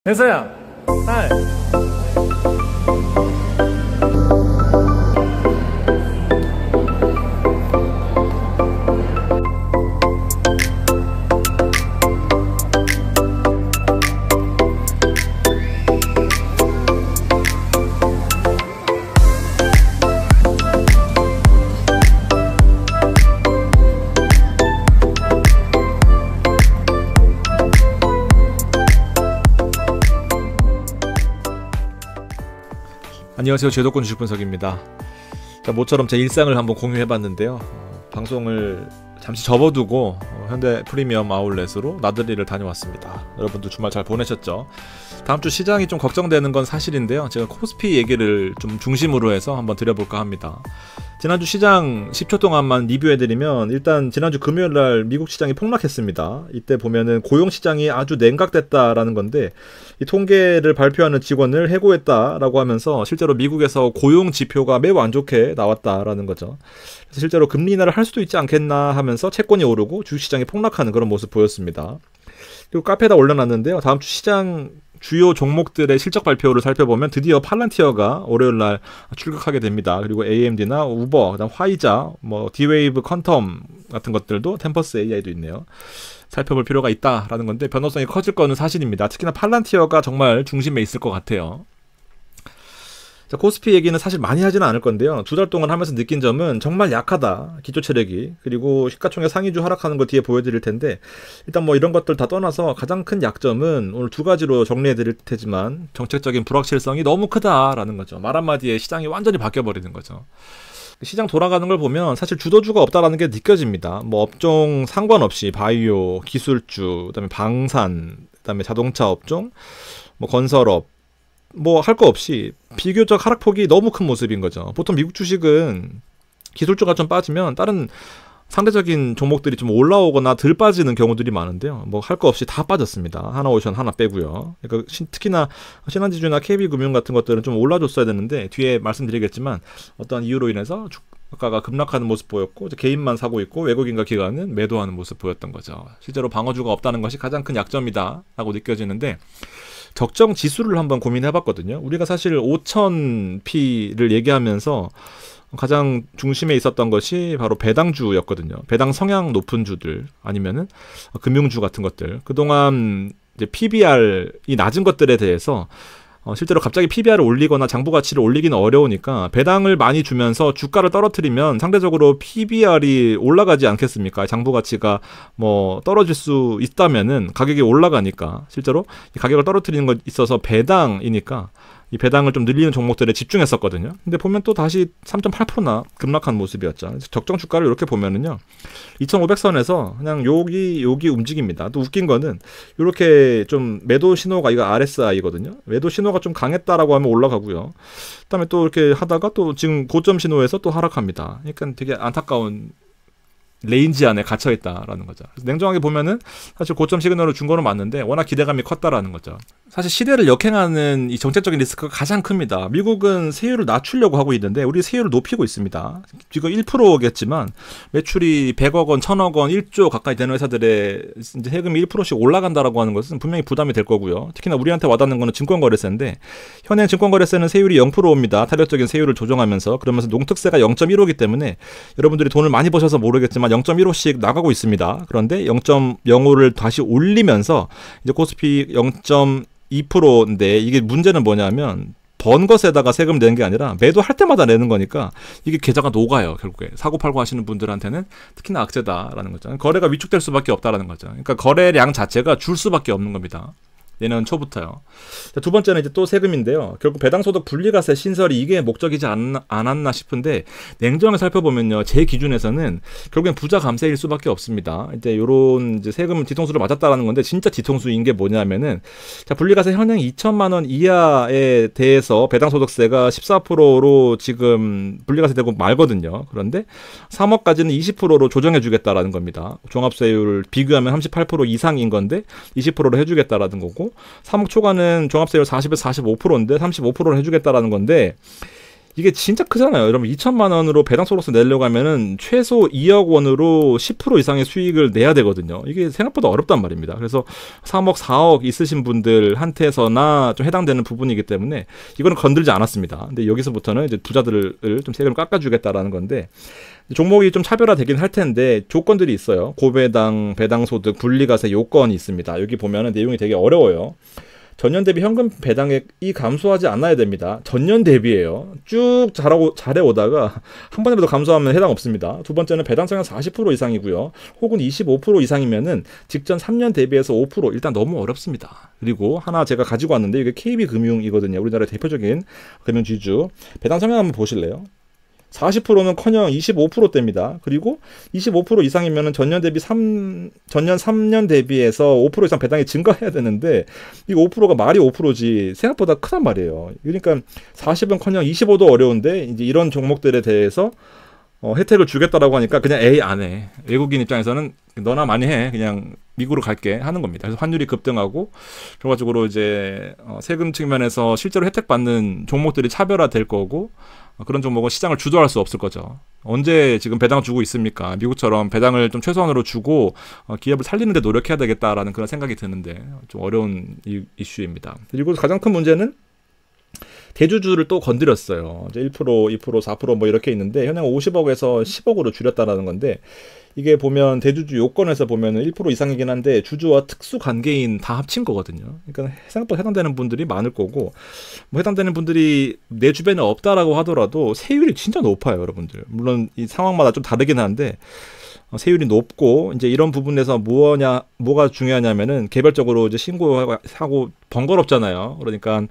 혜서야, 딸. 안녕하세요. 제도권 주식 분석입니다. 자, 모처럼 제 일상을 한번 공유해봤는데요. 방송을 잠시 접어두고 현대 프리미엄 아울렛으로 나들이를 다녀왔습니다. 여러분들 주말 잘 보내셨죠? 다음주 시장이 좀 걱정되는 건 사실인데요. 제가 코스피 얘기를 좀 중심으로 해서 한번 드려볼까 합니다. 지난주 시장 10초 동안만 리뷰해드리면, 일단 지난주 금요일날 미국 시장이 폭락했습니다. 이때 보면은 고용시장이 아주 냉각됐다라는 건데, 이 통계를 발표하는 직원을 해고했다라고 하면서 실제로 미국에서 고용 지표가 매우 안 좋게 나왔다라는 거죠. 그래서 실제로 금리 인하를 할 수도 있지 않겠나 하면서 채권이 오르고 주식시장이 폭락하는 그런 모습 보였습니다. 그리고 카페에다 올려놨는데요. 다음 주 시장 주요 종목들의 실적 발표를 살펴보면 드디어 팔란티어가 월요일날 출격하게 됩니다. 그리고 AMD나 우버, 그다음 화이자, D-Wave, 퀀텀 같은 것들도, 템퍼스 AI도 있네요. 살펴볼 필요가 있다라는 건데, 변동성이 커질 거는 사실입니다. 특히나 팔란티어가 정말 중심에 있을 것 같아요. 자, 코스피 얘기는 사실 많이 하지는 않을 건데요. 두 달 동안 하면서 느낀 점은 정말 약하다, 기초체력이. 그리고 시가총액 상위주 하락하는 거 뒤에 보여드릴 텐데, 일단 이런 것들 다 떠나서 가장 큰 약점은 오늘 두 가지로 정리해드릴 테지만, 정책적인 불확실성이 너무 크다라는 거죠. 말 한마디에 시장이 완전히 바뀌어버리는 거죠. 시장 돌아가는 걸 보면 사실 주도주가 없다라는 게 느껴집니다. 업종 상관없이 바이오, 기술주, 그다음에 방산, 그다음에 자동차 업종, 건설업, 할 거 없이 비교적 하락폭이 너무 큰 모습인 거죠. 보통 미국 주식은 기술주가 좀 빠지면 다른 상대적인 종목들이 좀 올라오거나 덜 빠지는 경우들이 많은데요. 할 거 없이 다 빠졌습니다. 하나오션 하나 빼고요. 그러니까 특히나 신한지주나 KB금융 같은 것들은 좀 올라줬어야 되는데, 뒤에 말씀드리겠지만 어떤 이유로 인해서 주가가 급락하는 모습 보였고, 개인만 사고 있고 외국인과 기관은 매도하는 모습 보였던 거죠. 실제로 방어주가 없다는 것이 가장 큰 약점이다 라고 느껴지는데, 적정 지수를 한번 고민해봤거든요. 우리가 사실 5000P를 얘기하면서 가장 중심에 있었던 것이 바로 배당주였거든요. 배당 성향 높은 주들, 아니면은 금융주 같은 것들. 그동안 이제 PBR이 낮은 것들에 대해서 실제로 갑자기 PBR을 올리거나 장부 가치를 올리기는 어려우니까 배당을 많이 주면서 주가를 떨어뜨리면 상대적으로 PBR이 올라가지 않겠습니까? 장부 가치가 떨어질 수 있다면은 가격이 올라가니까, 실제로 이 가격을 떨어뜨리는 것 있어서 배당이니까 이 배당을 좀 늘리는 종목들에 집중했었거든요. 근데 보면 또 다시 3.8%나 급락한 모습이었죠. 적정 주가를 이렇게 보면은요, 2,500선에서 그냥 여기 움직입니다. 또 웃긴 거는 이렇게 좀 매도 신호가, 이거 RSI거든요. 매도 신호가 좀 강했다라고 하면 올라가고요. 그다음에 또 이렇게 하다가 또 지금 고점 신호에서 또 하락합니다. 그러니까 되게 안타까운 레인지 안에 갇혀있다라는 거죠. 그래서 냉정하게 보면은 사실 고점 시그널을 준 거는 맞는데, 워낙 기대감이 컸다라는 거죠. 사실 시대를 역행하는 이 정책적인 리스크가 가장 큽니다. 미국은 세율을 낮추려고 하고 있는데 우리 세율을 높이고 있습니다. 지금 1%겠지만 매출이 100억 원, 1000억 원, 1조 가까이 되는 회사들의 이제 세금이 1%씩 올라간다라고 하는 것은 분명히 부담이 될 거고요. 특히나 우리한테 와닿는 거는 증권거래세인데, 현행 증권거래세는 세율이 0%입니다. 타력적인 세율을 조정하면서. 그러면서 농특세가 0.15이기 때문에 여러분들이 돈을 많이 버셔서 모르겠지만 0.15씩 나가고 있습니다. 그런데 0.05를 다시 올리면서 이제 코스피 0.2%인데, 이게 문제는 뭐냐면 번 것에다가 세금 내는 게 아니라 매도할 때마다 내는 거니까 이게 계좌가 녹아요. 결국에 사고팔고 하시는 분들한테는 특히나 악재다라는 거죠. 거래가 위축될 수밖에 없다라는 거죠. 그러니까 거래량 자체가 줄 수밖에 없는 겁니다. 내년 초부터요. 두 번째는 이제 또 세금인데요. 결국 배당소득 분리과세 신설이 이게 목적이지 않았나 싶은데, 냉정하게 살펴보면요, 제 기준에서는 결국엔 부자 감세일 수밖에 없습니다. 이제 요런 이제 세금 뒤통수를 맞았다라는 건데, 진짜 뒤통수인 게 뭐냐면은, 자, 분리과세 현행 2천만 원 이하에 대해서 배당소득세가 14%로 지금 분리과세 되고 말거든요. 그런데 3억까지는 20%로 조정해주겠다라는 겁니다. 종합세율 비교하면 38% 이상인 건데 20%로 해주겠다라는 거고, 3억 초과는 종합세율 40에서 45%인데 35%를 해주겠다라는 건데, 이게 진짜 크잖아요. 여러분 2천만 원으로 배당 소득세 내려고 하면은 최소 2억 원으로 10% 이상의 수익을 내야 되거든요. 이게 생각보다 어렵단 말입니다. 그래서 3억, 4억 있으신 분들한테서나 좀 해당되는 부분이기 때문에 이거는 건들지 않았습니다. 근데 여기서부터는 이제 부자들을 좀 세금을 깎아주겠다라는 건데, 종목이 좀 차별화되긴 할 텐데 조건들이 있어요. 고배당, 배당소득, 분리과세 요건이 있습니다. 여기 보면은 내용이 되게 어려워요. 전년 대비 현금 배당액이 감소하지 않아야 됩니다. 전년 대비예요. 쭉 잘해오다가 한 번이라도 감소하면 해당 없습니다. 두 번째는 배당 성향 40% 이상이고요. 혹은 25% 이상이면은 직전 3년 대비해서 5%. 일단 너무 어렵습니다. 그리고 하나 제가 가지고 왔는데 이게 KB금융이거든요. 우리나라의 대표적인 금융지주. 배당 성향 한번 보실래요? 40%는 커녕 25%대입니다. 그리고 25% 이상이면 전년 3년 대비해서 5% 이상 배당이 증가해야 되는데, 이 5%가 말이 5%지 생각보다 크단 말이에요. 그러니까 40은 커녕 25도 어려운데, 이제 이런 종목들에 대해서 혜택을 주겠다라고 하니까 그냥 에이 안 해. 외국인 입장에서는 너나 많이 해. 그냥 미국으로 갈게 하는 겁니다. 그래서 환율이 급등하고, 결과적으로 이제 세금 측면에서 실제로 혜택 받는 종목들이 차별화될 거고, 그런 종목은 시장을 주도할 수 없을 거죠. 언제 지금 배당 주고 있습니까? 미국처럼 배당을 좀 최소한으로 주고 기업을 살리는 데 노력해야 되겠다라는 그런 생각이 드는데, 좀 어려운 이슈입니다. 그리고 가장 큰 문제는 대주주를 또 건드렸어요. 이제 1%, 2%, 4% 뭐 이렇게 있는데, 현행 50억에서 10억으로 줄였다라는 건데, 이게 보면 대주주 요건에서 보면은 1% 이상이긴 한데 주주와 특수 관계인 다 합친 거거든요. 그러니까 생각보다 해당되는 분들이 많을 거고, 뭐 해당되는 분들이 내 주변에 없다라고 하더라도 세율이 진짜 높아요, 여러분들. 물론 이 상황마다 좀 다르긴 한데 세율이 높고, 이제 이런 부분에서 뭐가 중요하냐면은 개별적으로 이제 신고하고 번거롭잖아요. 그러니까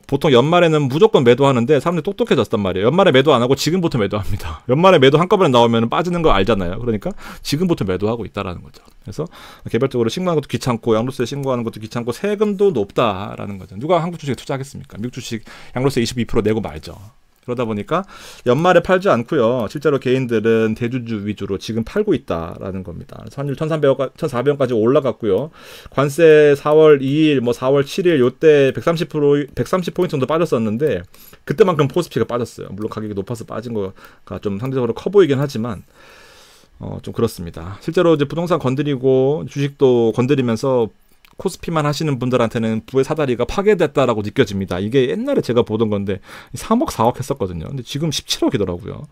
보통 연말에는 무조건 매도하는데 사람들이 똑똑해졌단 말이에요. 연말에 매도 안 하고 지금부터 매도합니다. 연말에 매도 한꺼번에 나오면 빠지는 거 알잖아요. 그러니까 지금부터 매도하고 있다라는 거죠. 그래서 개별적으로 신고하는 것도 귀찮고, 양도세 신고하는 것도 귀찮고, 세금도 높다라는 거죠. 누가 한국 주식에 투자하겠습니까? 미국 주식 양도세 22% 내고 말죠. 그러다 보니까 연말에 팔지 않고요. 실제로 개인들은 대주주 위주로 지금 팔고 있다라는 겁니다. 그래서 환율 1,400원까지 올라갔고요. 관세 4월 2일, 뭐 4월 7일 요때 130포인트 정도 빠졌었는데, 그때만큼 코스피가 빠졌어요. 물론 가격이 높아서 빠진 거가 좀 상대적으로 커 보이긴 하지만 좀 그렇습니다. 실제로 이제 부동산 건드리고 주식도 건드리면서 코스피만 하시는 분들한테는 부의 사다리가 파괴됐다라고 느껴집니다. 이게 옛날에 제가 보던 건데 3억, 4억 했었거든요. 근데 지금 17억이더라고요.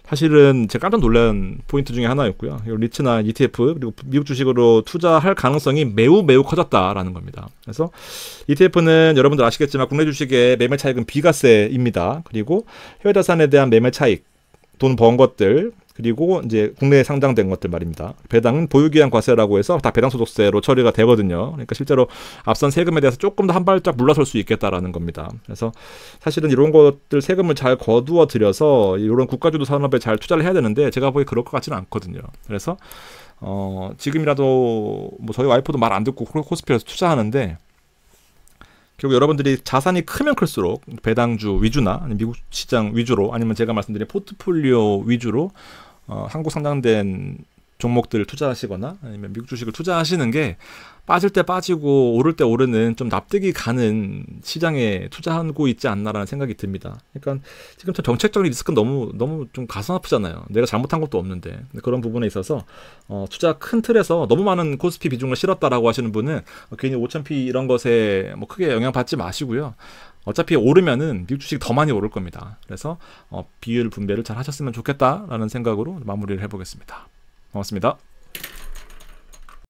사실은 제가 깜짝 놀란 포인트 중에 하나였고요. 리츠나 ETF 그리고 미국 주식으로 투자할 가능성이 매우 커졌다라는 겁니다. 그래서 ETF는 여러분들 아시겠지만 국내 주식의 매매 차익은 비과세입니다. 그리고 해외 자산에 대한 매매 차익, 돈 번 것들, 그리고 이제 국내에 상장된 것들 말입니다. 배당은 보유기한 과세라고 해서 다 배당소득세로 처리가 되거든요. 그러니까 실제로 앞선 세금에 대해서 조금 더 한 발짝 물러설 수 있겠다라는 겁니다. 그래서 사실은 이런 것들 세금을 잘 거두어 들여서 이런 국가주도 산업에 잘 투자를 해야 되는데, 제가 보기에 그럴 것 같지는 않거든요. 그래서 지금이라도 뭐 저희 와이프도 말 안 듣고 코스피에서 투자하는데, 결국 여러분들이 자산이 크면 클수록 배당주 위주나 아니면 미국 시장 위주로, 아니면 제가 말씀드린 포트폴리오 위주로 한국 상장된 종목들을 투자하시거나 아니면 미국 주식을 투자하시는 게 빠질 때 빠지고 오를 때 오르는 좀 납득이 가는 시장에 투자하고 있지 않나라는 생각이 듭니다. 그러니까 지금 정책적인 리스크는 너무 좀 가슴 아프잖아요. 내가 잘못한 것도 없는데. 그런 부분에 있어서 투자 큰 틀에서 너무 많은 코스피 비중을 실었다라고 하시는 분은 괜히 5,000p 이런 것에 뭐 크게 영향받지 마시고요. 어차피 오르면은 미국 주식이 더 많이 오를 겁니다. 그래서 비율 분배를 잘 하셨으면 좋겠다라는 생각으로 마무리를 해보겠습니다. 고맙습니다.